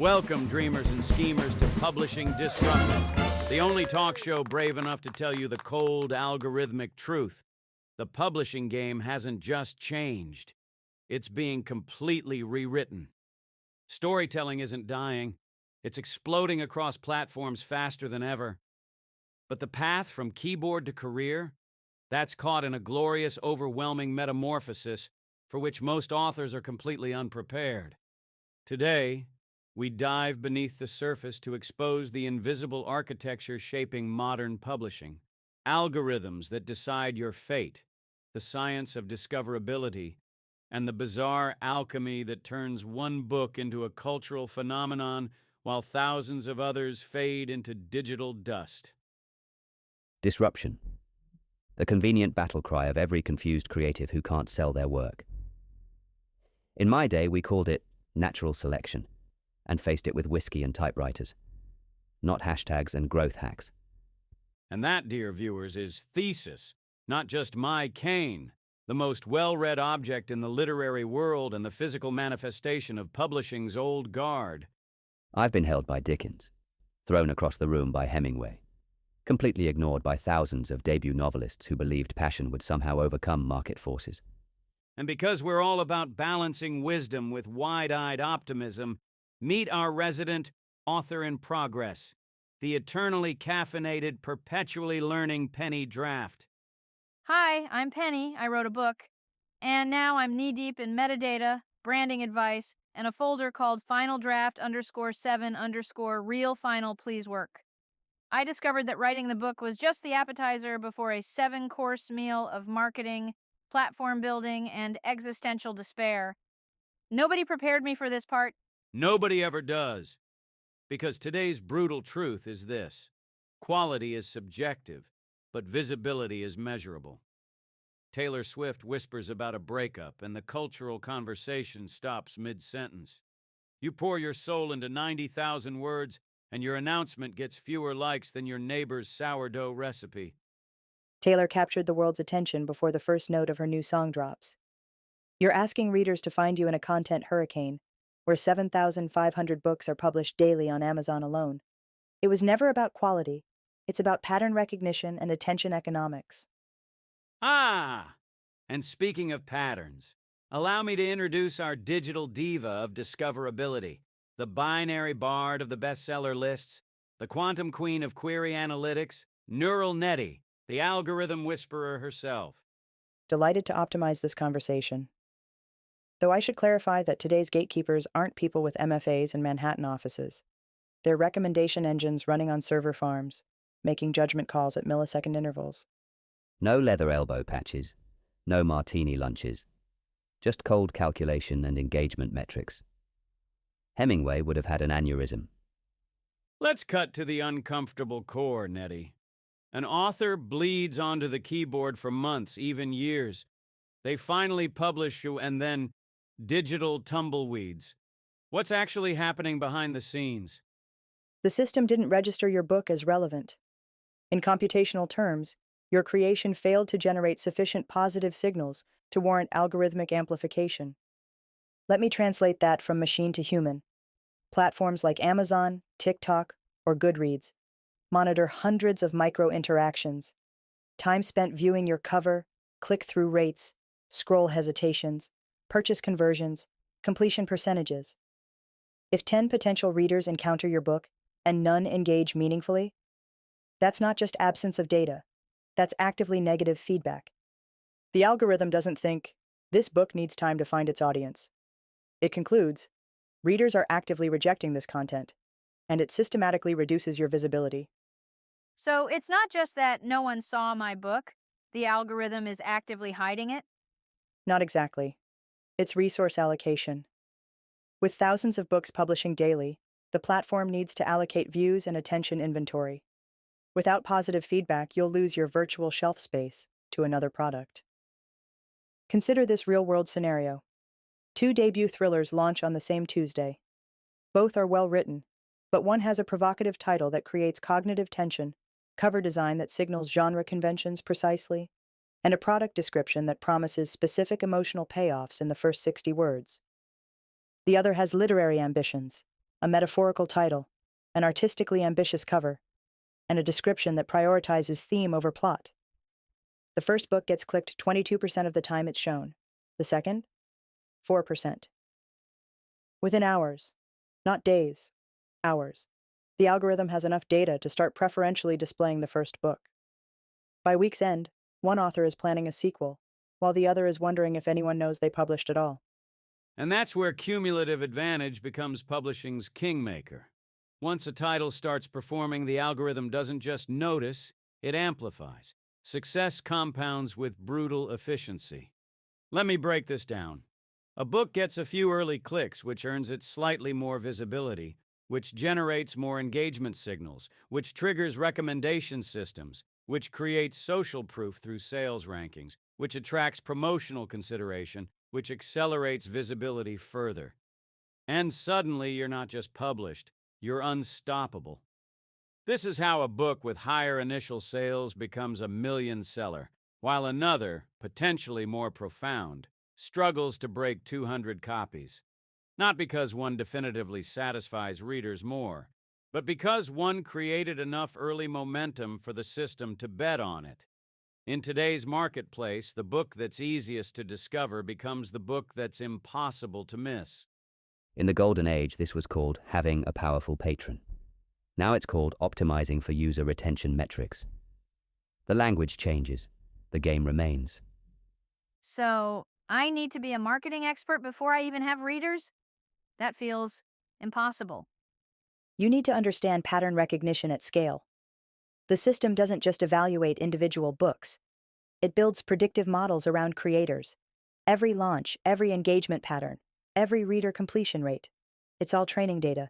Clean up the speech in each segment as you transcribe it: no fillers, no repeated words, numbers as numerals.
Welcome, dreamers and schemers, to Publishing Disrupted, the only talk show brave enough to tell you the cold, algorithmic truth. The publishing game hasn't just changed. It's being completely rewritten. Storytelling isn't dying. It's exploding across platforms faster than ever. But the path from keyboard to career, that's caught in a glorious, overwhelming metamorphosis for which most authors are completely unprepared. Today, we dive beneath the surface to expose the invisible architecture shaping modern publishing. Algorithms that decide your fate, the science of discoverability, and the bizarre alchemy that turns one book into a cultural phenomenon while thousands of others fade into digital dust. Disruption. The convenient battle cry of every confused creative who can't sell their work. In my day, we called it natural selection and faced it with whiskey and typewriters, not hashtags and growth hacks. And that, dear viewers, is Thesis, not just my cane, the most well-read object in the literary world and the physical manifestation of publishing's old guard. I've been held by Dickens, thrown across the room by Hemingway, completely ignored by thousands of debut novelists who believed passion would somehow overcome market forces. And because we're all about balancing wisdom with wide-eyed optimism, meet our resident author in progress, the eternally caffeinated, perpetually learning Penny Draft. Hi, I'm Penny. I wrote a book. And now I'm knee-deep in metadata, branding advice, and a folder called Final Draft _7_ Real Final Please Work. I discovered that writing the book was just the appetizer before a 7-course meal of marketing, platform building, and existential despair. Nobody prepared me for this part. Nobody ever does. Because today's brutal truth is this: quality is subjective, but visibility is measurable. Taylor Swift whispers about a breakup, and the cultural conversation stops mid-sentence. You pour your soul into 90,000 words, and your announcement gets fewer likes than your neighbor's sourdough recipe. Taylor captured the world's attention before the first note of her new song drops. You're asking readers to find you in a content hurricane, where 7,500 books are published daily on Amazon alone. It was never about quality. It's about pattern recognition and attention economics. Ah! And speaking of patterns, allow me to introduce our digital diva of discoverability, the binary bard of the bestseller lists, the quantum queen of query analytics, Neural Netty, the algorithm whisperer herself. Delighted to optimize this conversation. Though I should clarify that today's gatekeepers aren't people with MFAs in Manhattan offices. They're recommendation engines running on server farms, making judgment calls at millisecond intervals. No leather elbow patches, no martini lunches, just cold calculation and engagement metrics. Hemingway would have had an aneurysm. Let's cut to the uncomfortable core, Nettie. An author bleeds onto the keyboard for months, even years. They finally publish you, and then digital tumbleweeds. What's actually happening behind the scenes? The system didn't register your book as relevant. In computational terms, your creation failed to generate sufficient positive signals to warrant algorithmic amplification. Let me translate that from machine to human. Platforms like Amazon, TikTok, or Goodreads monitor hundreds of micro-interactions, time spent viewing your cover, click-through rates, scroll hesitations, purchase conversions, completion percentages. If 10 potential readers encounter your book and none engage meaningfully, that's not just absence of data, that's actively negative feedback. The algorithm doesn't think, this book needs time to find its audience. It concludes, readers are actively rejecting this content, and it systematically reduces your visibility. So it's not just that no one saw my book. The algorithm is actively hiding it. Not exactly. It's resource allocation. With thousands of books publishing daily, the platform needs to allocate views and attention inventory. Without positive feedback, you'll lose your virtual shelf space to another product. Consider this real-world scenario. 2 debut thrillers launch on the same Tuesday. Both are well-written, but one has a provocative title that creates cognitive tension, cover design that signals genre conventions precisely, and a product description that promises specific emotional payoffs in the first 60 words. The other has literary ambitions, a metaphorical title, an artistically ambitious cover, and a description that prioritizes theme over plot. The first book gets clicked 22% of the time it's shown. The second, 4%. Within hours, not days, hours, the algorithm has enough data to start preferentially displaying the first book. By week's end, one author is planning a sequel, while the other is wondering if anyone knows they published at all. And that's where cumulative advantage becomes publishing's kingmaker. Once a title starts performing, the algorithm doesn't just notice, it amplifies. Success compounds with brutal efficiency. Let me break this down. A book gets a few early clicks, which earns it slightly more visibility, which generates more engagement signals, which triggers recommendation systems, which creates social proof through sales rankings, which attracts promotional consideration, which accelerates visibility further. And suddenly you're not just published, you're unstoppable. This is how a book with higher initial sales becomes a million seller, while another, potentially more profound, struggles to break 200 copies. Not because one definitively satisfies readers more, but because one created enough early momentum for the system to bet on it. In today's marketplace, the book that's easiest to discover becomes the book that's impossible to miss. In the golden age, this was called having a powerful patron. Now it's called optimizing for user retention metrics. The language changes, the game remains. So, I need to be a marketing expert before I even have readers? That feels impossible. You need to understand pattern recognition at scale. The system doesn't just evaluate individual books. It builds predictive models around creators. Every launch, every engagement pattern, every reader completion rate. It's all training data.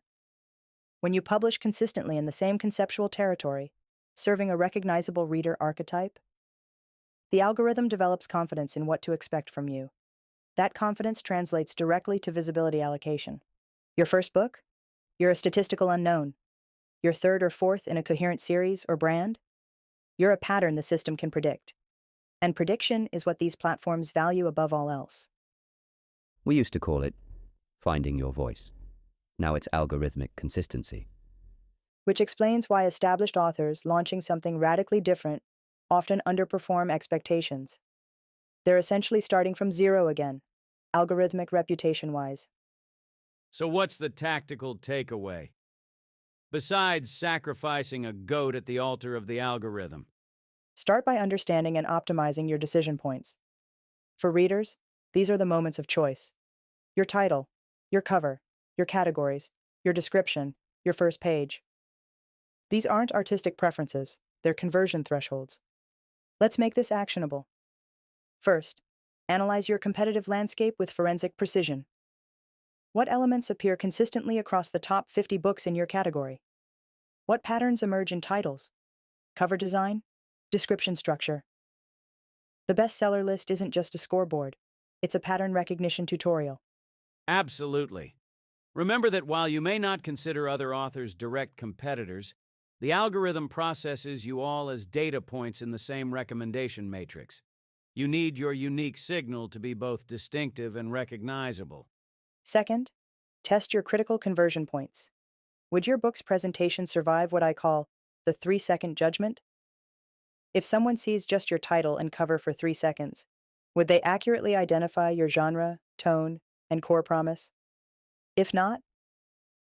When you publish consistently in the same conceptual territory, serving a recognizable reader archetype, the algorithm develops confidence in what to expect from you. That confidence translates directly to visibility allocation. Your first book? You're a statistical unknown. Your third or fourth in a coherent series or brand? You're a pattern the system can predict. And prediction is what these platforms value above all else. We used to call it finding your voice. Now it's algorithmic consistency. Which explains why established authors launching something radically different often underperform expectations. They're essentially starting from zero again, algorithmic reputation-wise. So what's the tactical takeaway? Besides sacrificing a goat at the altar of the algorithm. Start by understanding and optimizing your decision points. For readers, these are the moments of choice. Your title, your cover, your categories, your description, your first page. These aren't artistic preferences, they're conversion thresholds. Let's make this actionable. First, analyze your competitive landscape with forensic precision. What elements appear consistently across the top 50 books in your category? What patterns emerge in titles? Cover design? Description structure? The bestseller list isn't just a scoreboard. It's a pattern recognition tutorial. Absolutely. Remember that while you may not consider other authors direct competitors, the algorithm processes you all as data points in the same recommendation matrix. You need your unique signal to be both distinctive and recognizable. Second, test your critical conversion points. Would your book's presentation survive what I call the 3-second judgment? If someone sees just your title and cover for 3 seconds, would they accurately identify your genre, tone, and core promise? If not,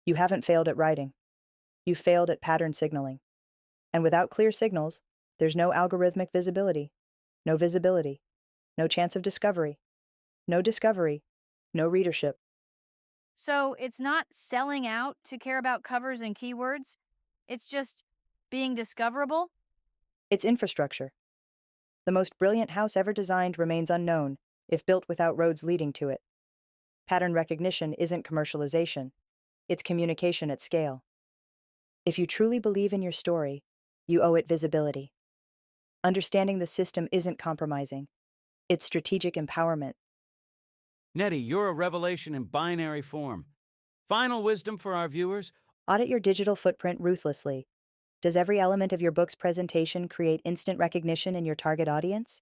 you haven't failed at writing. You failed at pattern signaling. And without clear signals, there's no algorithmic visibility, no visibility, no chance of discovery, no readership. So, it's not selling out to care about covers and keywords? It's just being discoverable? It's infrastructure. The most brilliant house ever designed remains unknown if built without roads leading to it. Pattern recognition isn't commercialization. It's communication at scale. If you truly believe in your story, you owe it visibility. Understanding the system isn't compromising. It's strategic empowerment. Netty, you're a revelation in binary form. Final wisdom for our viewers? Audit your digital footprint ruthlessly. Does every element of your book's presentation create instant recognition in your target audience?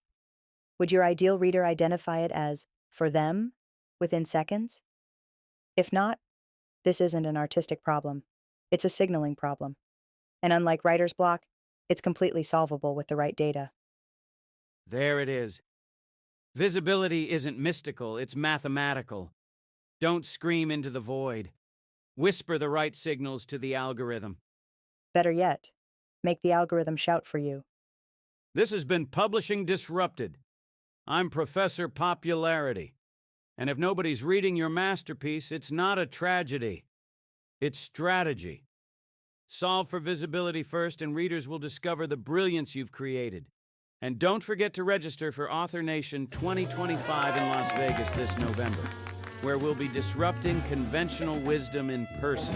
Would your ideal reader identify it as for them within seconds? If not, This isn't an artistic problem. It's a signaling problem. And unlike writer's block, it's completely solvable with the right data. There it is. Visibility isn't mystical, it's mathematical. Don't scream into the void. Whisper the right signals to the algorithm. Better yet, make the algorithm shout for you. This has been Publishing Disrupted. I'm Professor Popularity. And if nobody's reading your masterpiece, it's not a tragedy. It's strategy. Solve for visibility first, and readers will discover the brilliance you've created. And don't forget to register for Author Nation 2025 in Las Vegas this November, where we'll be disrupting conventional wisdom in person.